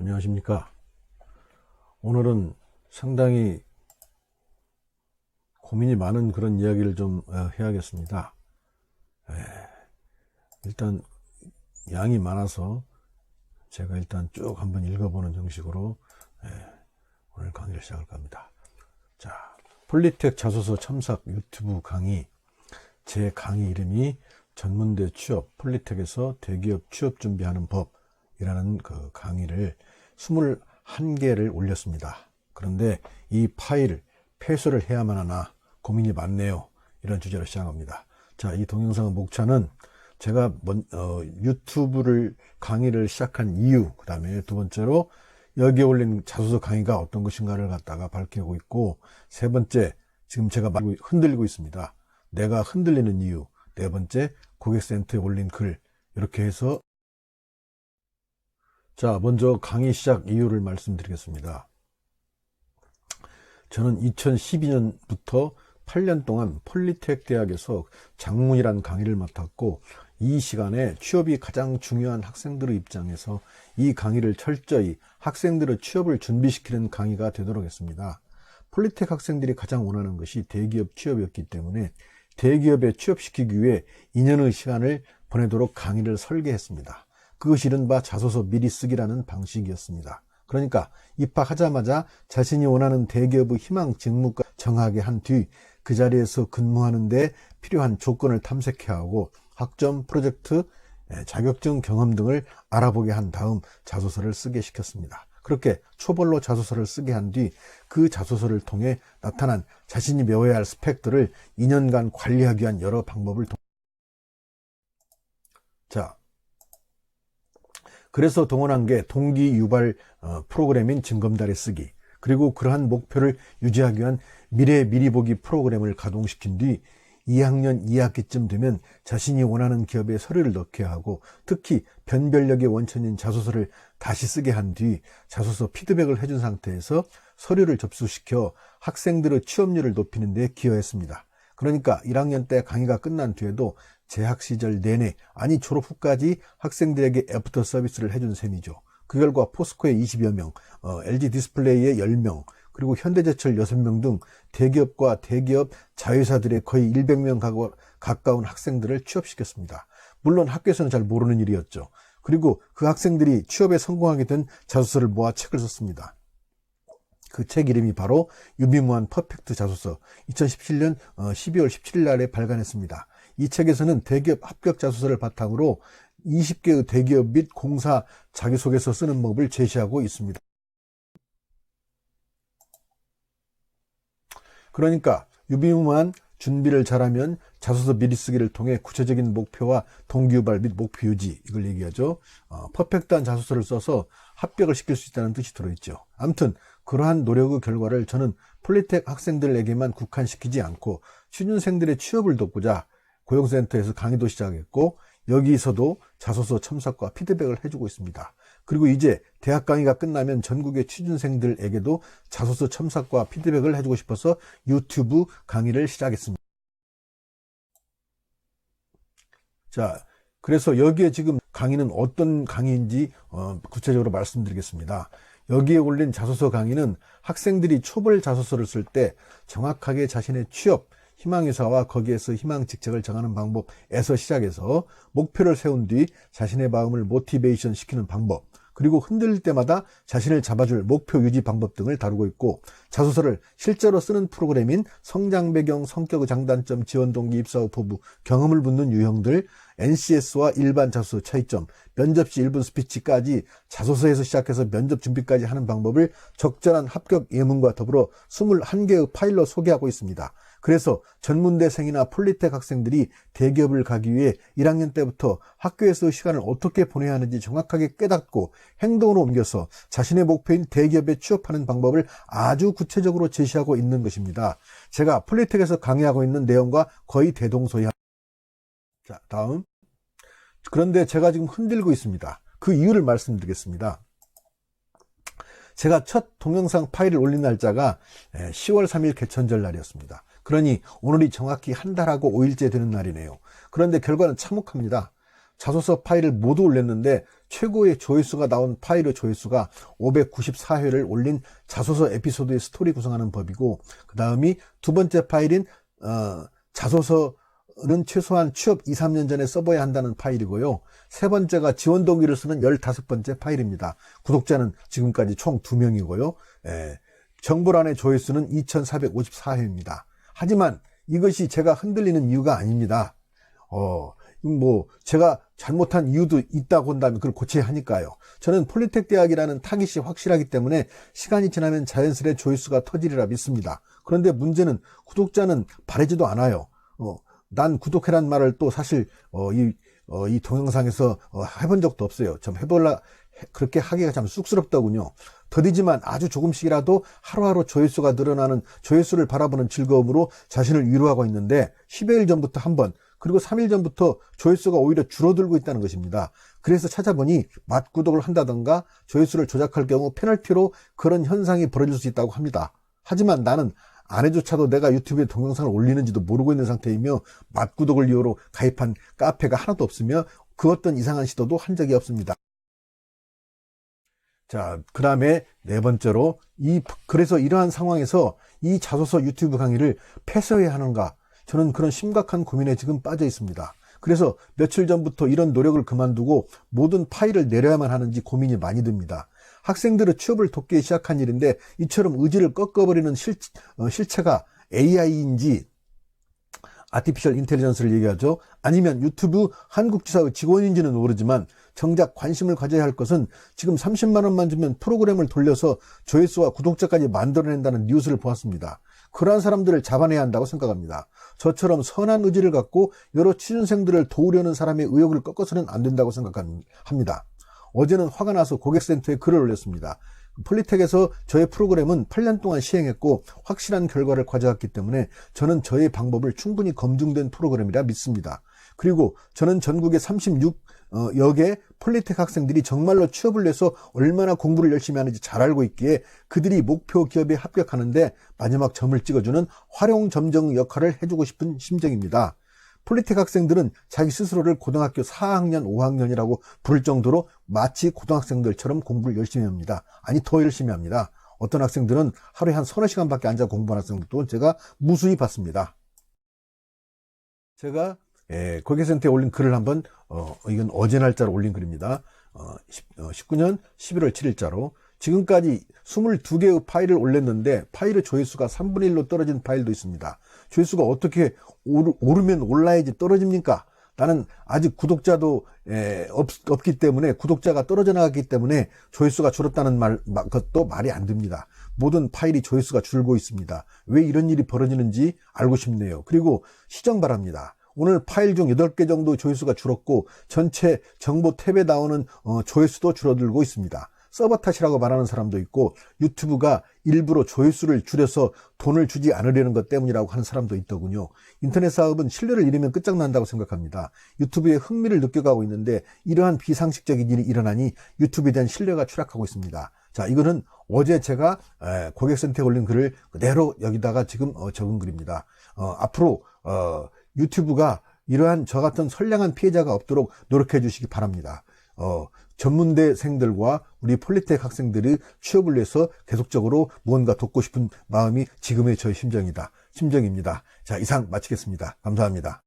안녕하십니까. 오늘은 상당히 고민이 많은 그런 이야기를 좀 해야겠습니다. 일단 양이 많아서 제가 일단 쭉 한번 읽어보는 형식으로 오늘 강의를 시작할까 합니다. 자, 폴리텍 자소서 첨삭 유튜브 강의. 제 강의 이름이 전문대 취업, 폴리텍에서 대기업 취업 준비하는 법이라는 그 강의를 21개를 올렸습니다. 그런데 이 파일 폐쇄를 해야만 하나 고민이 많네요. 이런 주제로 시작합니다. 자, 이 동영상의 목차는 제가 유튜브를 강의를 시작한 이유, 그 다음에 두 번째로 여기에 올린 자소서 강의가 어떤 것인가를 갖다가 밝히고 있고, 세 번째 지금 제가 흔들리고 있습니다. 내가 흔들리는 이유, 네 번째 고객센터에 올린 글, 이렇게 해서 자, 먼저 강의 시작 이유를 말씀드리겠습니다. 저는 2012년부터 8년 동안 폴리텍 대학에서 장문이란 강의를 맡았고, 이 시간에 취업이 가장 중요한 학생들의 입장에서 이 강의를 철저히 학생들의 취업을 준비시키는 강의가 되도록 했습니다. 폴리텍 학생들이 가장 원하는 것이 대기업 취업이었기 때문에 대기업에 취업시키기 위해 2년의 시간을 보내도록 강의를 설계했습니다. 그것이 이른바 자소서 미리 쓰기라는 방식이었습니다. 그러니까 입학하자마자 자신이 원하는 대기업의 희망 직무가 정하게 한 뒤 그 자리에서 근무하는 데 필요한 조건을 탐색해야 하고 학점, 프로젝트, 자격증, 경험 등을 알아보게 한 다음 자소서를 쓰게 시켰습니다. 그렇게 초벌로 자소서를 쓰게 한 뒤 그 자소서를 통해 나타난 자신이 메워야 할 스펙들을 2년간 관리하기 위한 여러 방법을 그래서 동원한 게 동기 유발 프로그램인 징검다리 쓰기, 그리고 그러한 목표를 유지하기 위한 미래 미리 보기 프로그램을 가동시킨 뒤 2학년 2학기쯤 되면 자신이 원하는 기업에 서류를 넣게 하고, 특히 변별력의 원천인 자소서를 다시 쓰게 한 뒤 자소서 피드백을 해준 상태에서 서류를 접수시켜 학생들의 취업률을 높이는 데 기여했습니다. 그러니까 1학년 때 강의가 끝난 뒤에도 재학 시절 내내, 아니 졸업 후까지 학생들에게 애프터 서비스를 해준 셈이죠. 그 결과 포스코에 20여 명, LG 디스플레이에 10명, 그리고 현대제철 6명 등 대기업과 대기업 자회사들의 거의 100명 가까운 학생들을 취업시켰습니다. 물론 학교에서는 잘 모르는 일이었죠. 그리고 그 학생들이 취업에 성공하게 된 자소서를 모아 책을 썼습니다. 그 책 이름이 바로 유비무한 퍼펙트 자소서, 2017년 12월 17일 날에 발간했습니다. 이 책에서는 대기업 합격 자소서를 바탕으로 20개의 대기업 및 공사 자기소개서 쓰는 법을 제시하고 있습니다. 그러니까 유비무한 준비를 잘하면 자소서 미리 쓰기를 통해 구체적인 목표와 동기유발 및 목표 유지, 이걸 얘기하죠. 퍼펙트한 자소서를 써서 합격을 시킬 수 있다는 뜻이 들어있죠. 아무튼 그러한 노력의 결과를 저는 폴리텍 학생들에게만 국한시키지 않고 취준생들의 취업을 돕고자 고용센터에서 강의도 시작했고, 여기서도 자소서 첨삭과 피드백을 해주고 있습니다. 그리고 이제 대학 강의가 끝나면 전국의 취준생들에게도 자소서 첨삭과 피드백을 해주고 싶어서 유튜브 강의를 시작했습니다. 자, 그래서 여기에 지금 강의는 어떤 강의인지 구체적으로 말씀드리겠습니다. 여기에 올린 자소서 강의는 학생들이 초벌 자소서를 쓸 때 정확하게 자신의 취업, 희망회사와 거기에서 희망 직책을 정하는 방법에서 시작해서 목표를 세운 뒤 자신의 마음을 모티베이션 시키는 방법, 그리고 흔들릴 때마다 자신을 잡아줄 목표 유지 방법 등을 다루고 있고, 자소서를 실제로 쓰는 프로그램인 성장 배경, 성격의 장단점, 지원 동기, 입사 후 포부, 경험을 묻는 유형들, NCS와 일반 자소서 차이점, 면접 시 1분 스피치까지 자소서에서 시작해서 면접 준비까지 하는 방법을 적절한 합격 예문과 더불어 21개의 파일로 소개하고 있습니다. 그래서 전문대생이나 폴리텍 학생들이 대기업을 가기 위해 1학년 때부터 학교에서 시간을 어떻게 보내야 하는지 정확하게 깨닫고 행동으로 옮겨서 자신의 목표인 대기업에 취업하는 방법을 아주 구체적으로 제시하고 있는 것입니다. 제가 폴리텍에서 강의하고 있는 내용과 거의 대동소이합니다. 자, 다음. 그런데 제가 지금 흔들고 있습니다. 그 이유를 말씀드리겠습니다. 제가 첫 동영상 파일을 올린 날짜가 10월 3일 개천절 날이었습니다. 그러니 오늘이 정확히 한 달하고 5일째 되는 날이네요. 그런데 결과는 참혹합니다. 자소서 파일을 모두 올렸는데 최고의 조회수가 나온 파일의 조회수가 594회를 올린 자소서 에피소드의 스토리 구성하는 법이고, 그 다음이 두 번째 파일인 자소서는 최소한 취업 2, 3년 전에 써봐야 한다는 파일이고요. 세 번째가 지원 동기를 쓰는 15번째 파일입니다. 구독자는 지금까지 총 2명이고요. 정보란의 조회수는 2454회입니다. 하지만 이것이 제가 흔들리는 이유가 아닙니다. 제가 잘못한 이유도 있다고 한다면 그걸 고쳐야 하니까요. 저는 폴리텍 대학이라는 타깃이 확실하기 때문에 시간이 지나면 자연스레 조회수가 터지리라 믿습니다. 그런데 문제는 구독자는 바라지도 않아요. 난 구독해란 말을 또 사실 이 동영상에서 해본 적도 없어요. 좀 그렇게 하기가 참 쑥스럽더군요. 더디지만 아주 조금씩이라도 하루하루 조회수가 늘어나는, 조회수를 바라보는 즐거움으로 자신을 위로하고 있는데 10여일 전부터 한 번, 그리고 3일 전부터 조회수가 오히려 줄어들고 있다는 것입니다. 그래서 찾아보니 맛구독을 한다던가 조회수를 조작할 경우 페널티로 그런 현상이 벌어질 수 있다고 합니다. 하지만 나는 아내조차도 내가 유튜브에 동영상을 올리는지도 모르고 있는 상태이며 맛구독을 이유로 가입한 카페가 하나도 없으며 그 어떤 이상한 시도도 한 적이 없습니다. 자, 그 다음에 네 번째로 그래서 이러한 상황에서 이 자소서 유튜브 강의를 폐쇄해야 하는가, 저는 그런 심각한 고민에 지금 빠져 있습니다. 그래서 며칠 전부터 이런 노력을 그만두고 모든 파일을 내려야만 하는지 고민이 많이 듭니다. 학생들의 취업을 돕기 시작한 일인데 이처럼 의지를 꺾어버리는 실체가 AI인지 아티피셜 인텔리전스를 얘기하죠. 아니면 유튜브 한국지사의 직원인지는 모르지만 정작 관심을 가져야 할 것은 지금 30만 원만 주면 프로그램을 돌려서 조회수와 구독자까지 만들어낸다는 뉴스를 보았습니다. 그러한 사람들을 잡아내야 한다고 생각합니다. 저처럼 선한 의지를 갖고 여러 취준생들을 도우려는 사람의 의욕을 꺾어서는 안 된다고 생각합니다. 어제는 화가 나서 고객센터에 글을 올렸습니다. 폴리텍에서 저의 프로그램은 8년 동안 시행했고 확실한 결과를 가져왔기 때문에 저는 저의 방법을 충분히 검증된 프로그램이라 믿습니다. 그리고 저는 전국의 36여 개 폴리텍 학생들이 정말로 취업을 내서 얼마나 공부를 열심히 하는지 잘 알고 있기에 그들이 목표 기업에 합격하는데 마지막 점을 찍어주는 활용점정 역할을 해주고 싶은 심정입니다. 폴리텍 학생들은 자기 스스로를 고등학교 4학년, 5학년이라고 부를 정도로 마치 고등학생들처럼 공부를 열심히 합니다. 아니, 더 열심히 합니다. 어떤 학생들은 하루에 한 서너 시간밖에 앉아 공부하는 학생들도 제가 무수히 봤습니다. 제가 고객센터에 올린 글을 한번, 이건 어제 날짜로 올린 글입니다. 19년 11월 7일자로 지금까지 22개의 파일을 올렸는데 파일의 조회수가 3분의 1로 떨어진 파일도 있습니다. 조회수가 어떻게 오르면 올라야지 떨어집니까? 나는 아직 구독자도 없기 때문에, 구독자가 떨어져 나갔기 때문에 조회수가 줄었다는 것도 말이 안 됩니다. 모든 파일이 조회수가 줄고 있습니다. 왜 이런 일이 벌어지는지 알고 싶네요. 그리고 시정 바랍니다. 오늘 파일 중 8개 정도 조회수가 줄었고 전체 정보 탭에 나오는 조회수도 줄어들고 있습니다. 서버 탓이라고 말하는 사람도 있고 유튜브가 일부러 조회수를 줄여서 돈을 주지 않으려는 것 때문이라고 하는 사람도 있더군요. 인터넷 사업은 신뢰를 잃으면 끝장난다고 생각합니다. 유튜브에 흥미를 느껴가고 있는데 이러한 비상식적인 일이 일어나니 유튜브에 대한 신뢰가 추락하고 있습니다. 자, 이거는 어제 제가 고객센터에 올린 글을 그대로 여기다가 지금 적은 글입니다. 앞으로 유튜브가 이러한 저 같은 선량한 피해자가 없도록 노력해 주시기 바랍니다. 전문대생들과 우리 폴리텍 학생들이 취업을 위해서 계속적으로 무언가 돕고 싶은 마음이 지금의 저의 심정입니다. 자, 이상 마치겠습니다. 감사합니다.